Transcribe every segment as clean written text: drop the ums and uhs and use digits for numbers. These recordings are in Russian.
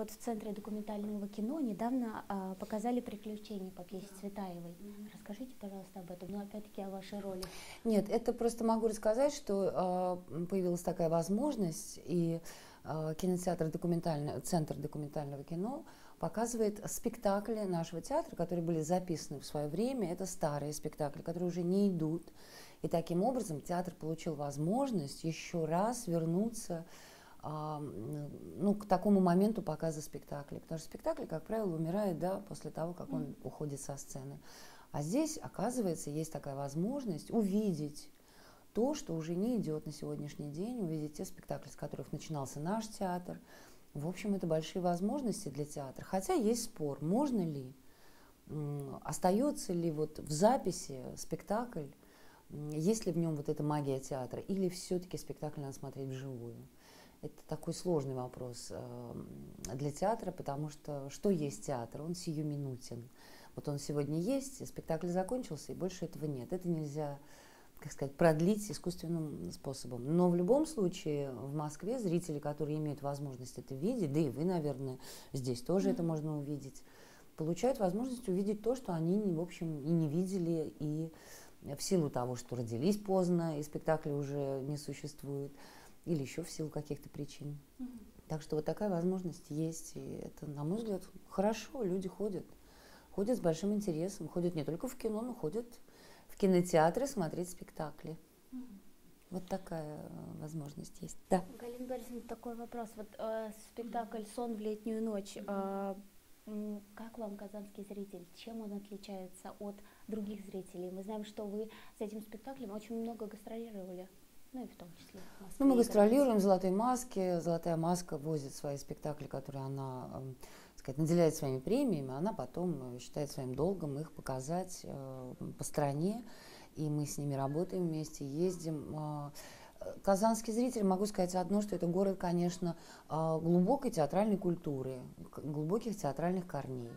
вот в Центре документального кино недавно показали «Приключения» по пьесе Цветаевой. Расскажите, пожалуйста, об этом, но опять-таки о вашей роли. Нет, это просто могу рассказать, что появилась такая возможность, и Центр документального кино показывает спектакли нашего театра, которые были записаны в свое время. Это старые спектакли, которые уже не идут. И таким образом театр получил возможность еще раз вернуться к такому моменту показа спектаклей. Потому что спектакль, как правило, умирает после того, как он уходит со сцены. А здесь, оказывается, есть такая возможность увидеть то, что уже не идет на сегодняшний день, увидеть те спектакли, с которых начинался наш театр. В общем, это большие возможности для театра. Хотя есть спор, можно ли, остается ли вот в записи спектакль, есть ли в нем вот эта магия театра, или все-таки спектакль надо смотреть вживую. Это такой сложный вопрос для театра, потому что есть театр? Он сиюминутен. Вот он сегодня есть, спектакль закончился, и больше этого нет. Это нельзя, как сказать, продлить искусственным способом. Но в любом случае в Москве зрители, которые имеют возможность это видеть, да и вы, наверное, здесь тоже это можно увидеть, получают возможность увидеть то, что они, в общем, и не видели, и в силу того, что родились поздно, и спектакля уже не существует, или еще в силу каких-то причин. Так что вот такая возможность есть, и это, на мой взгляд, хорошо, люди ходят с большим интересом, ходят не только в кино, но ходят в кинотеатры смотреть спектакли. Вот такая возможность есть. Да. Галина Борисовна, такой вопрос. Вот спектакль «Сон в летнюю ночь». Как вам казанский зритель? Чем он отличается от других зрителей? Мы знаем, что вы с этим спектаклем очень много гастролировали. Ну и в том числе в Москве. Мы гастролируем в «Золотой маске». «Золотая маска» возит свои спектакли, которые она, наделяет своими премиями. Она потом считает своим долгом их показать по стране. И мы с ними работаем вместе, ездим. Казанский зритель, могу сказать одно, что это город, конечно, глубокой театральной культуры, глубоких театральных корней.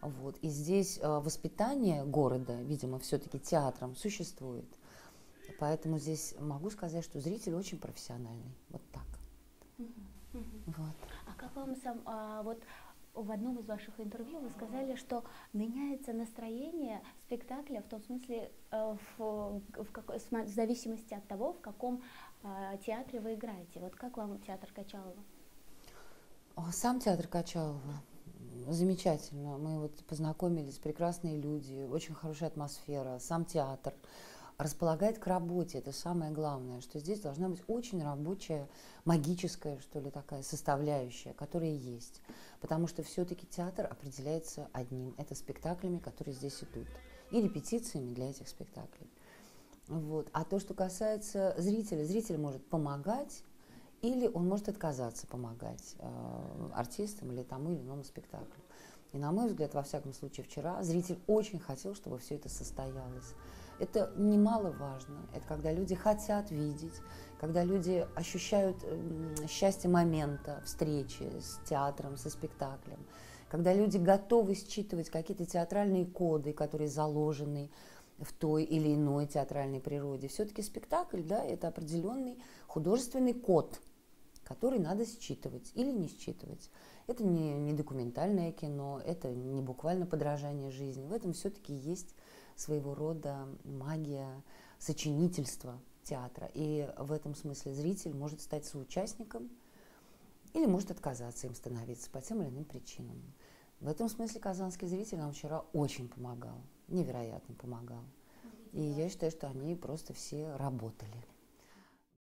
Вот. И здесь воспитание города, видимо, все-таки театром существует. Поэтому здесь могу сказать, что зритель очень профессиональный. Вот так. Вот. А как вам вот в одном из ваших интервью вы сказали, что меняется настроение спектакля в том смысле, в зависимости от того, в каком театре вы играете. Вот как вам театр Качалова? Сам театр Качалова замечательно. Мы вот познакомились, прекрасные люди, очень хорошая атмосфера, сам театр располагает к работе. Это самое главное, что здесь должна быть очень рабочая, магическая, что ли, такая составляющая, которая есть. Потому что все-таки театр определяется одним. Это спектаклями, которые здесь идут. И репетициями для этих спектаклей. Вот. А то, что касается зрителя, зритель может помогать, или он может отказаться помогать артистам или тому или иному спектаклю. И, на мой взгляд, во всяком случае, вчера зритель очень хотел, чтобы все это состоялось. Это немаловажно. Это когда люди хотят видеть, когда люди ощущают счастье момента встречи с театром, со спектаклем, когда люди готовы считывать какие-то театральные коды, которые заложены в той или иной театральной природе. Все-таки спектакль, да, это определенный художественный код, который надо считывать или не считывать. Это не документальное кино, это не буквально подражание жизни. В этом все-таки есть своего рода магия, сочинительство театра. И в этом смысле зритель может стать соучастником или может отказаться им становиться по тем или иным причинам. В этом смысле казанский зритель нам вчера очень помогал, невероятно помогал. И я считаю, что они просто все работали.